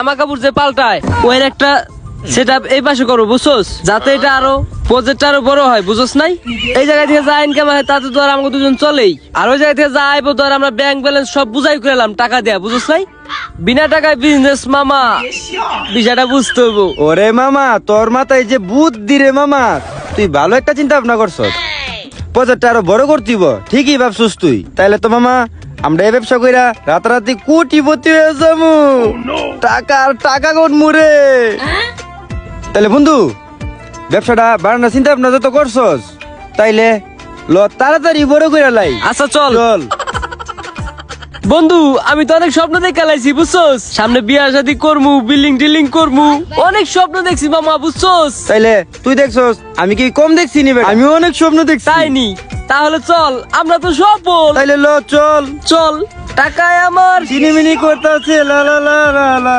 জামা কাপড় যে পাল্টায় ওই একটা সেটআপ এই পাশে করবো বুঝছস, যাতে এটা আরো প্রজেক্ট আরো বড় হয় বুঝছস নাই। এই জায়গা থেকে যা ইনকাম হয় তাতে তো আর আমাকে দুজন চলেই, আর ওই জায়গা থেকে যা আইবো তো আর আমরা ব্যাংক ব্যালেন্স সব বুঝাই করলাম টাকা দেয়া বুঝছস নাই। বিনা টাকায় বিজনেস মামা, বিষয়টা বুঝতে হবো। ওরে মামা তোর মাথায় যে বুদ্ধি রে মামা, তুই ভালো একটা চিন্তা ভাবনা করছস। প্রজেক্টটা আরো বড় করতিব, ঠিকই ভাবছস তুই। তাইলে তো মামা আমরা এই ব্যবসা কইরা রাতারাতি কোটিপতি হয়ে যাবো। টাকা আর টাকা কোন মুরে। তাইলে বন্ধু ব্যবসাটা বাড়ানোর চিন্তা ভাবনা যত করছস, তাইলে ল তাড়াতাড়ি বড় করে লাই। আচ্ছা চল চল বন্ধু, আমি তো অনেক স্বপ্ন দেখে লাইছি বুঝছস, সামনে বিয়া শাদী করমু, বিল্ডিং টিল্ডিং করমু, অনেক স্বপ্ন দেখছি মামা বুঝছস। তাইলে তুই দেখছস, আমি কি কম দেখছি নি? আমি অনেক স্বপ্ন দেখছি। তাই নি, তাহলে চল আমরা তো সফল। তাইলে ল চল চল, টাকায় আমার চিনিমিনি করতেছে লা লা লা লা লা।